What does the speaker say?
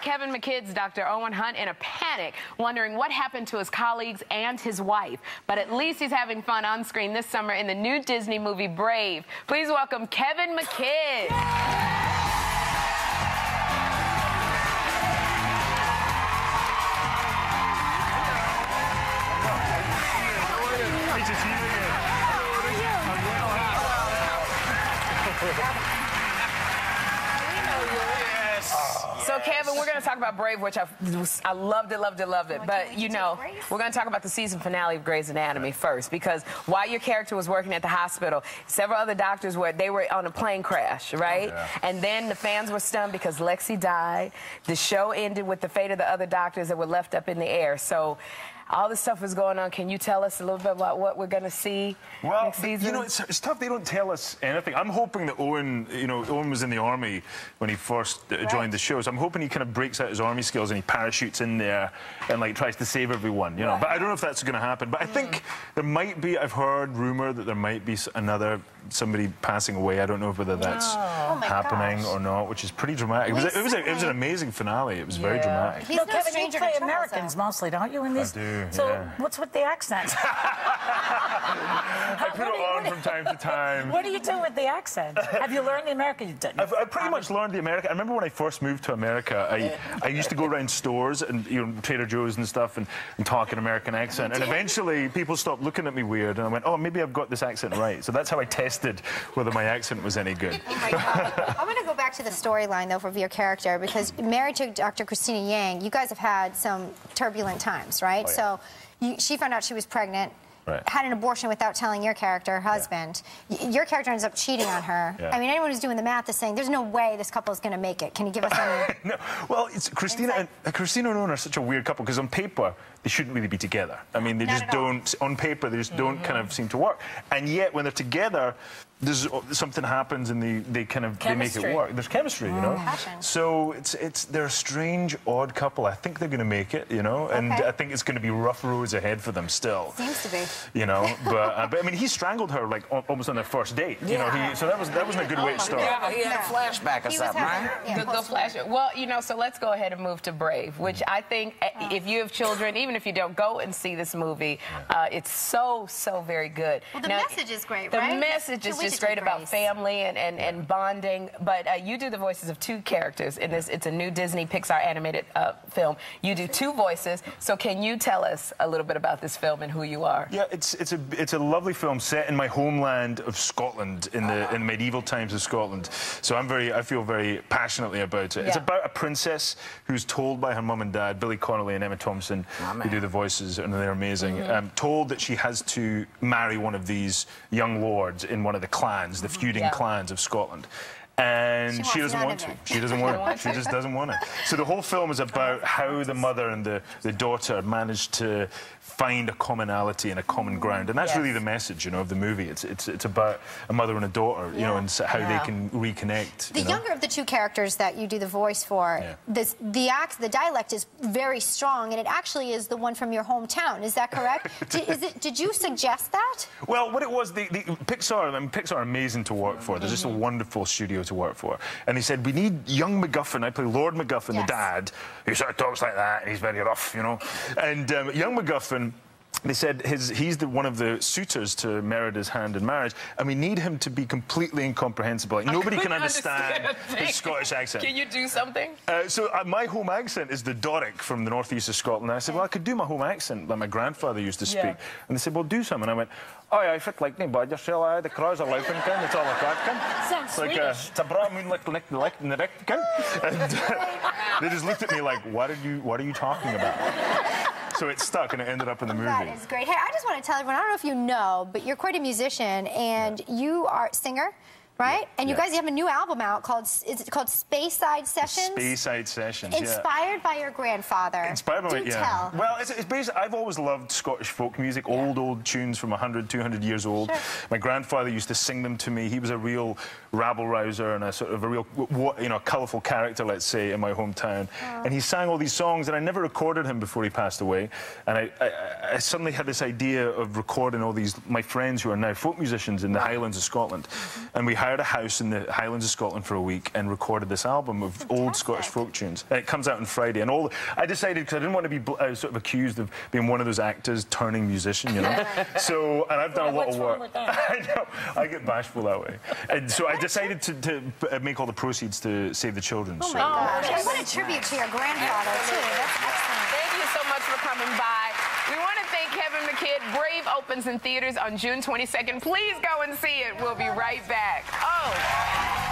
Kevin McKidd's Dr. Owen Hunt in a panic, wondering what happened to his colleagues and his wife. But at least he's having fun on screen this summer in the new Disney movie Brave. Please welcome Kevin McKidd. So, Kevin, we're going to talk about Brave, which I loved it. But, you know, we're going to talk about the season finale of Grey's Anatomy first, because while your character was working at the hospital, several other doctors were on a plane crash, right? Yeah. And then the fans were stunned because Lexi died. The show ended with the fate of the other doctors that were left up in the air. So all this stuff is going on. Can you tell us a little bit about what we're going to see next season? You know, it's tough. They don't tell us anything. I'm hoping that Owen, you know, Owen was in the army when he first joined the show. So I'm hoping he kind of breaks out his army skills and he parachutes in there and, like, tries to save everyone, you know. But I don't know if that's going to happen. But I think there might be, I've heard rumour that there might be somebody passing away. I don't know whether that's happening or not, which is pretty dramatic. It was an amazing finale. It was very dramatic. He's no Kevin, you play Americans mostly, don't you, in these? I do, so what's with the accent? I put it on from time to time. What do you do with the accent? Have you learned the American? I've pretty much learned the American. I remember when I first moved to America, I used to go around stores and, you know, Trader Joe's and stuff and talk an American accent. And eventually people stopped looking at me weird and I went, oh, maybe I've got this accent right. So that's how I tested whether my accent was any good. Oh my God. I want to go back to the storyline, though, for your character, because married to Dr. Christina Yang, you guys have had some turbulent times, right? Oh, yeah. So she found out she was pregnant, had an abortion without telling your character, her husband. Your character ends up cheating on her. I mean, anyone who's doing the math is saying there's no way this couple is going to make it. Can you give us any? No. Well, it's Christina and Owen are such a weird couple because on paper they shouldn't really be together. I mean, they just don't. On paper, they just don't kind of seem to work. And yet, when they're together, there's something happens and they make it work. There's chemistry, you know. Passion. So they're a strange, odd couple. I think they're going to make it, you know. And I think it's going to be rough roads ahead for them still. Seems to be. You know, but I mean, he strangled her like almost on their first date. You know, so that wasn't a good way to start. Yeah, he had a flashback or something, right? The flashback. Well, you know, so let's go ahead and move to Brave, which I think if you have children, even if you don't, go and see this movie. It's so very good. Well, the message is great, right? The message is just great about family and bonding. But you do the voices of two characters in this. It's a new Disney Pixar animated film. You do two voices. So can you tell us a little bit about this film and who you are? Yeah, it's a lovely film set in my homeland of Scotland in the medieval times of Scotland. So I feel very passionately about it. It's about a princess who's told by her mum and dad, Billy Connolly and Emma Thompson, who do the voices, and they're amazing. Told that she has to marry one of these young lords in one of the clans, the feuding clans of Scotland. And she doesn't want to. She doesn't want it. She just doesn't want it. So the whole film is about how the mother and the daughter managed to find a commonality and a common ground, and that's really the message, you know, of the movie. It's about a mother and a daughter, you know, and how they can reconnect. The younger of the two characters that you do the voice for, the dialect is very strong, and it actually is the one from your hometown. Is that correct? Did you suggest that? Well, what it was, Pixar are amazing to work for. They're just a wonderful studio to work for. And they said, we need young MacGuffin. I play Lord MacGuffin, the dad, who sort of talks like that, and he's very rough, you know. And young MacGuffin, they said he's one of the suitors to Merida's hand in marriage, and we need him to be completely incomprehensible. Like, nobody can understand his Scottish accent. Can you do something? So my home accent is the Doric from the northeast of Scotland. And I said, well, I could do my home accent that my grandfather used to speak. And they said, well, do some. And I went, oh, yeah, I fit like me, but just say, the crows are louping, it's all like that. Sounds Swedish. It's a bra moon like in the neck, and they just looked at me like, what are you talking about? So it stuck, and it ended up in the movie. That is great. Hey, I just want to tell everyone, I don't know if you know, but you're quite a musician, and you are a singer, right? And you guys have a new album out called, is it called Speyside Sessions? Speyside Sessions, Inspired by your grandfather. Inspired by Do tell. Well, it's basically, I've always loved Scottish folk music, old tunes from 100, 200 years old. Sure. My grandfather used to sing them to me. He was a real rabble-rouser and a sort of a real, you know, colourful character, let's say, in my hometown. And he sang all these songs, and I never recorded him before he passed away. And I suddenly had this idea of recording all these, my friends who are now folk musicians in the Highlands of Scotland. And we hired a house in the Highlands of Scotland for a week and recorded this album of old Scottish folk tunes. And it comes out on Friday. And I decided, because I didn't want to be sort of accused of being one of those actors turning musician, you know. So, and I've done a lot of work. I know, I get bashful that way. And so I decided to make all the proceeds to save the children. Oh my gosh. And what a tribute to your grandfather, too. That's excellent. Thank you so much for coming by. We want to thank Kevin McKidd. Brave opens in theaters on June 22nd. Please go and see it. We'll be right back. Oh.